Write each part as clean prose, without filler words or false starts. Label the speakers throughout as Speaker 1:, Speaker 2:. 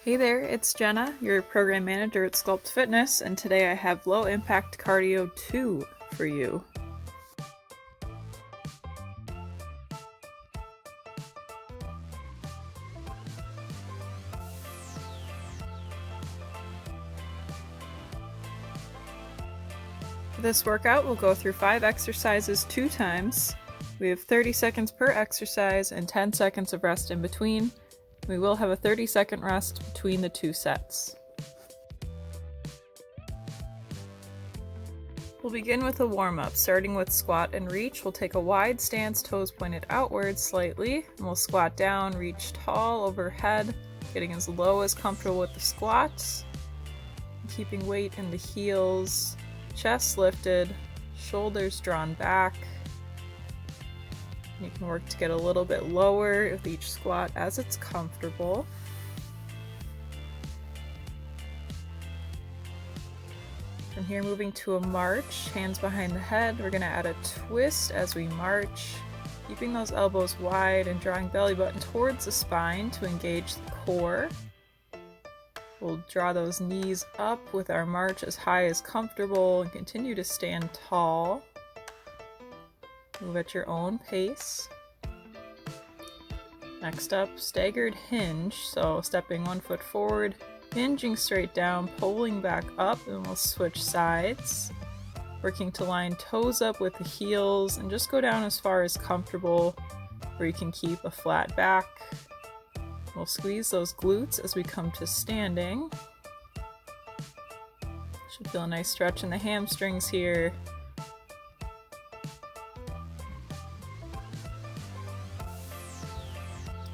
Speaker 1: Hey there, it's Jenna, your program manager at Sculpt Fitness, and today I have Low Impact Cardio 2 for you. For this workout, we'll go through 5 exercises 2 times. We have 30 seconds per exercise and 10 seconds of rest in between. We will have a 30-second rest between the 2 sets. We'll begin with a warm-up, starting with squat and reach. We'll take a wide stance, toes pointed outwards slightly, and we'll squat down, reach tall overhead, getting as low as comfortable with the squats, keeping weight in the heels, chest lifted, shoulders drawn back. You can work to get a little bit lower with each squat as it's comfortable. From here, moving to a march, hands behind the head. We're going to add a twist as we march, keeping those elbows wide and drawing belly button towards the spine to engage the core. We'll draw those knees up with our march as high as comfortable and continue to stand tall. Move at your own pace. Next up, staggered hinge. So stepping 1 foot forward, hinging straight down, pulling back up, and we'll switch sides. Working to line toes up with the heels and just go down as far as comfortable where you can keep a flat back. We'll squeeze those glutes as we come to standing. Should feel a nice stretch in the hamstrings here.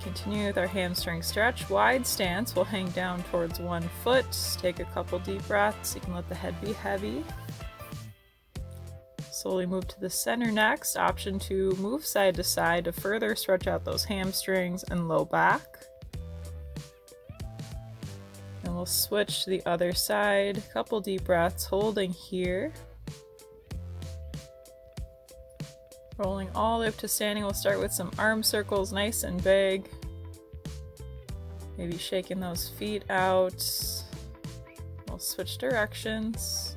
Speaker 1: Continue with our hamstring stretch. Wide stance, we'll hang down towards 1 foot. Take a couple deep breaths. You can let the head be heavy. Slowly move to the center next. Option to move side to side to further stretch out those hamstrings and low back. And we'll switch to the other side. A couple deep breaths, holding here. Rolling all the way up to standing, we'll start with some arm circles, nice and big. Maybe shaking those feet out. We'll switch directions.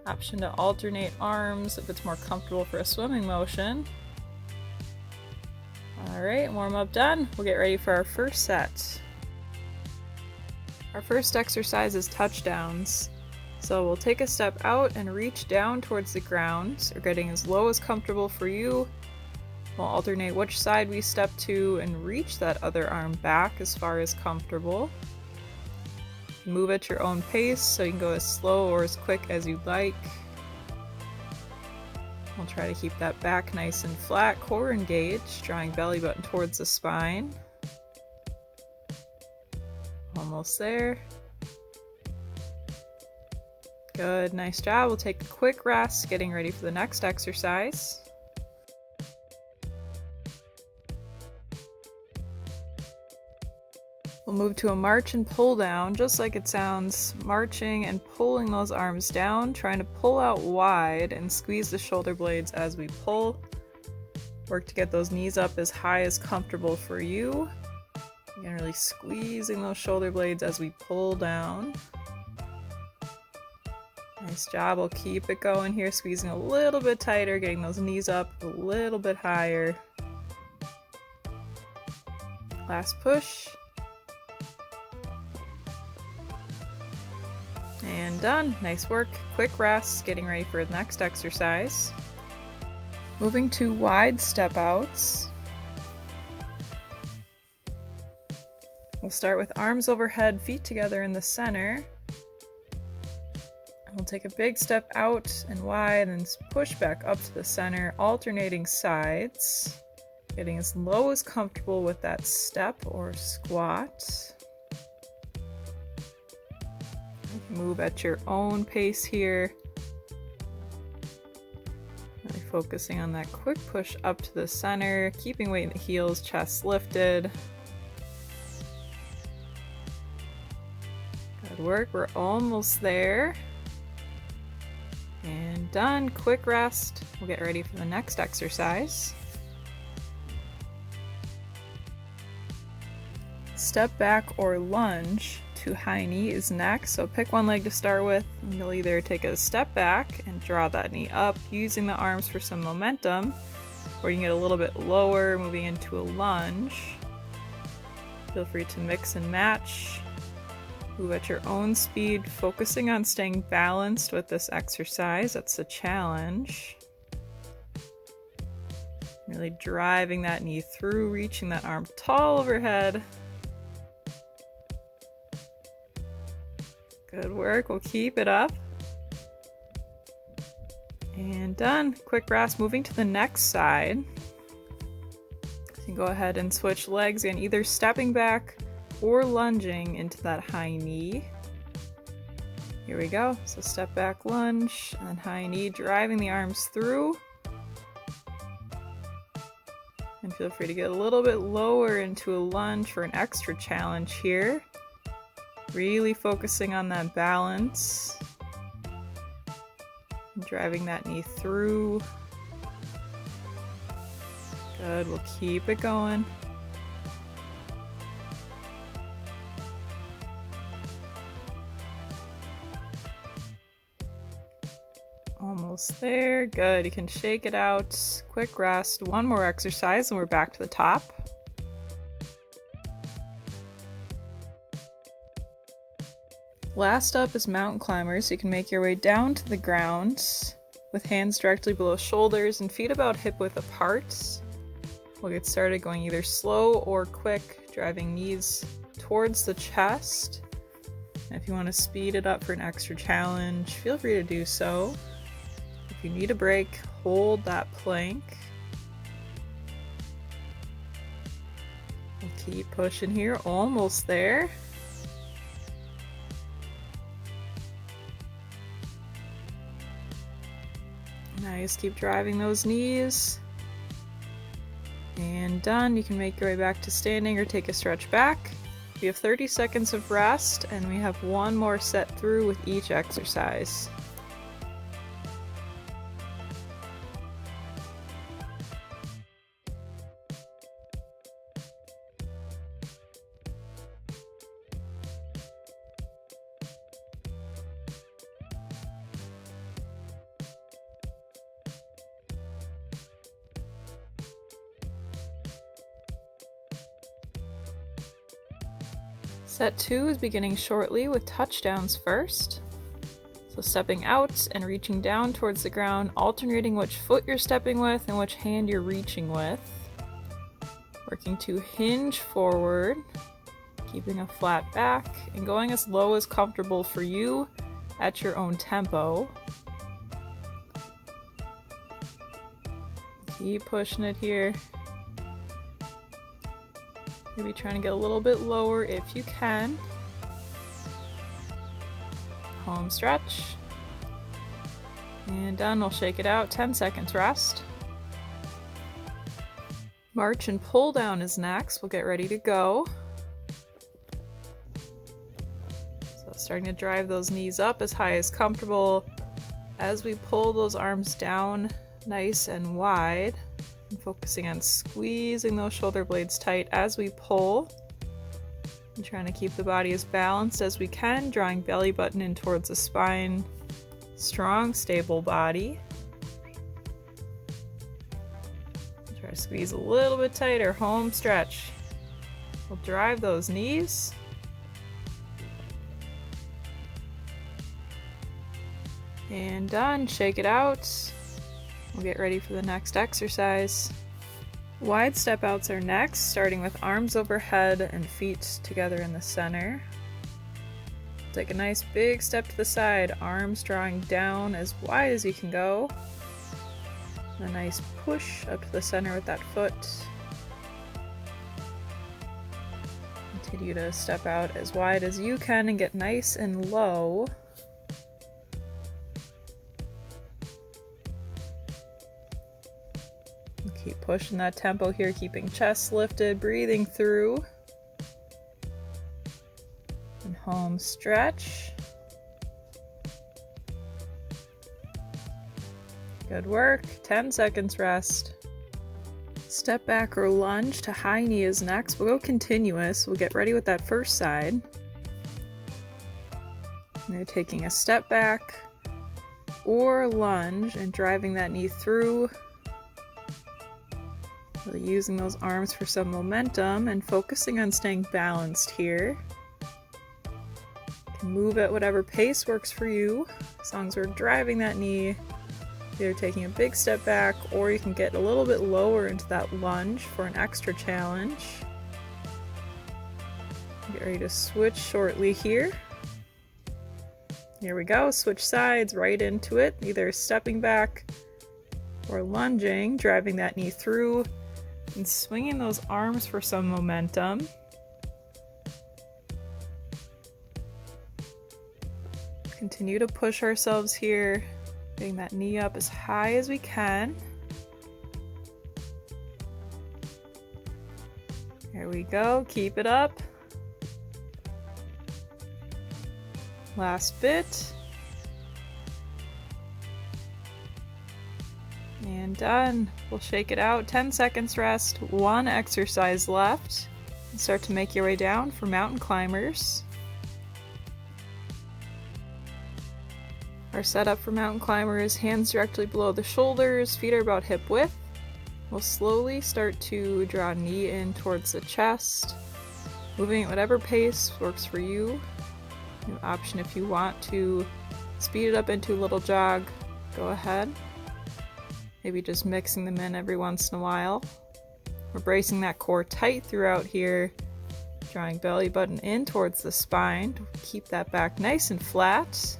Speaker 1: Option to alternate arms if it's more comfortable for a swimming motion. Alright, warm up done. We'll get ready for our first set. Our first exercise is touchdowns. So we'll take a step out and reach down towards the ground. We're getting as low as comfortable for you. We'll alternate which side we step to and reach that other arm back as far as comfortable. Move at your own pace, so you can go as slow or as quick as you'd like. We'll try to keep that back nice and flat, core engaged, drawing belly button towards the spine. Almost there. Good, nice job. We'll take a quick rest, getting ready for the next exercise. We'll move to a march and pull down, just like it sounds, marching and pulling those arms down, trying to pull out wide and squeeze the shoulder blades as we pull. Work to get those knees up as high as comfortable for you. Again, really squeezing those shoulder blades as we pull down. Nice job. We'll keep it going here, squeezing a little bit tighter, getting those knees up a little bit higher. Last push. And done. Nice work. Quick rest, getting ready for the next exercise. Moving to wide step outs. We'll start with arms overhead, feet together in the center. We'll take a big step out and wide and push back up to the center, alternating sides, getting as low as comfortable with that step or squat. Move at your own pace here. Really focusing on that quick push up to the center, keeping weight in the heels, chest lifted. Good work, we're almost there. And done, quick rest. We'll get ready for the next exercise. step back or lunge to high knee is next. So pick one leg to start with, and you'll either take a step back and draw that knee up using the arms for some momentum, or you can get a little bit lower moving into a lunge. Feel free to mix and match. Move at your own speed, focusing on staying balanced with this exercise. That's the challenge. Really driving that knee through, reaching that arm tall overhead. Good work, we'll keep it up. And done. Quick rest, moving to the next side. You can go ahead and switch legs and either stepping back or lunging into that high knee. Here we go. So step back lunge and then high knee, driving the arms through. And feel free to get a little bit lower into a lunge for an extra challenge here. Really focusing on that balance. And driving that knee through. Good, we'll keep it going. Almost there. Good. You can shake it out. Quick rest. One more exercise and we're back to the top. Last up is mountain climbers. You can make your way down to the ground with hands directly below shoulders and feet about hip width apart. We'll get started going either slow or quick, driving knees towards the chest. And if you want to speed it up for an extra challenge, feel free to do so. If you need a break, hold that plank. We'll keep pushing here, almost there. Nice, keep driving those knees. And done. You can make your way back to standing or take a stretch back. We have 30 seconds of rest and we have one more set through with each exercise. Set 2 is beginning shortly with touchdowns first. So stepping out and reaching down towards the ground, alternating which foot you're stepping with and which hand you're reaching with. Working to hinge forward, keeping a flat back, and going as low as comfortable for you at your own tempo. Keep pushing it here. Maybe trying to get a little bit lower if you can. Home stretch. And done, we'll shake it out. 10 seconds rest. March and pull down is next. We'll get ready to go. So starting to drive those knees up as high as comfortable as we pull those arms down nice and wide. And focusing on squeezing those shoulder blades tight as we pull. And trying to keep the body as balanced as we can, drawing belly button in towards the spine. Strong, stable body. Try to squeeze a little bit tighter, home stretch. We'll drive those knees. And done, shake it out. We'll get ready for the next exercise. Wide step outs are next, starting with arms overhead and feet together in the center. Take a nice big step to the side, arms drawing down as wide as you can go. A nice push up to the center with that foot. Continue to step out as wide as you can and get nice and low. Keep pushing that tempo here, keeping chest lifted, breathing through. And home stretch. Good work. 10 seconds rest. step back or lunge to high knee is next. We'll go continuous. We'll get ready with that first side. You're taking a step back or lunge and driving that knee through. Really using those arms for some momentum and focusing on staying balanced here. You can move at whatever pace works for you, as long as we're driving that knee. Either taking a big step back, or you can get a little bit lower into that lunge for an extra challenge. Get ready to switch shortly here. Here we go, switch sides right into it, either stepping back or lunging, driving that knee through and swinging those arms for some momentum. Continue to push ourselves here, getting that knee up as high as we can. There we go, keep it up. Last bit. And done. We'll shake it out. 10 seconds rest, one exercise left. And start to make your way down for mountain climbers. Our setup for mountain climbers, hands directly below the shoulders, feet are about hip width. We'll slowly start to draw knee in towards the chest, moving at whatever pace works for you. New option if you want to speed it up into a little jog, go ahead. Maybe just mixing them in every once in a while. We're bracing that core tight throughout here, drawing belly button in towards the spine to keep that back nice and flat.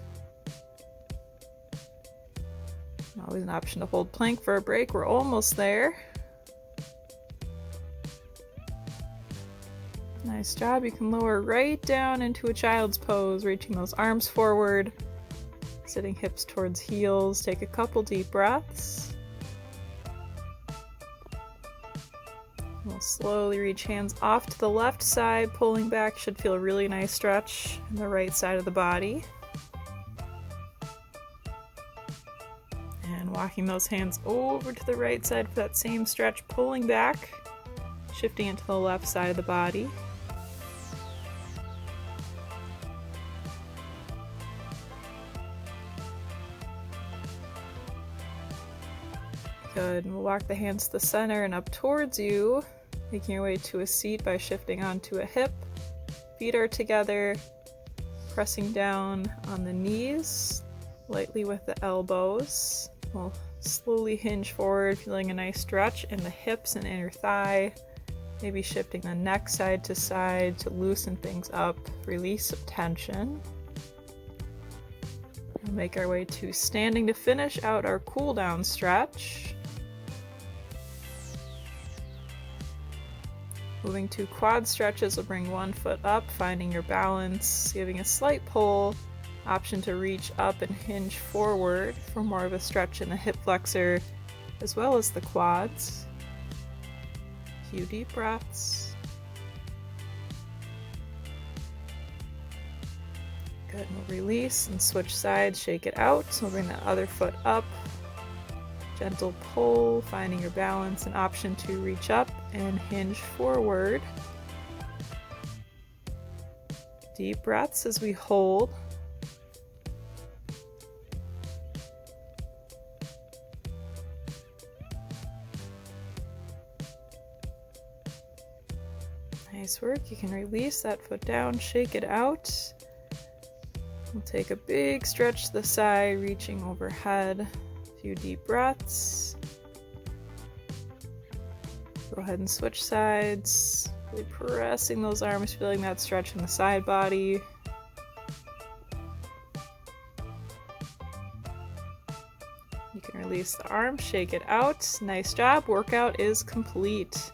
Speaker 1: Always an option to hold plank for a break. We're almost there. Nice job. You can lower right down into a child's pose, reaching those arms forward, sitting hips towards heels. Take a couple deep breaths. We'll slowly reach hands off to the left side, pulling back. Should feel a really nice stretch in the right side of the body. And walking those hands over to the right side for that same stretch, pulling back, shifting into the left side of the body. Good, and we'll walk the hands to the center and up towards you, making your way to a seat by shifting onto a hip. Feet are together, pressing down on the knees, lightly with the elbows. We'll slowly hinge forward, feeling a nice stretch in the hips and inner thigh. Maybe shifting the neck side to loosen things up, release some tension. We'll make our way to standing to finish out our cool down stretch. Moving to quad stretches, we'll bring one foot up, finding your balance, giving a slight pull. Option to reach up and hinge forward for more of a stretch in the hip flexor as well as the quads. A few deep breaths. Good, and we'll release and switch sides, shake it out. So we'll bring that other foot up. Gentle pull, finding your balance, an option to reach up and hinge forward. Deep breaths as we hold. Nice work. You can release that foot down, shake it out. We'll take a big stretch to the side, reaching overhead. A few deep breaths. Go ahead and switch sides. Really pressing those arms, feeling that stretch in the side body. You can release the arms, shake it out. Nice job. Workout is complete.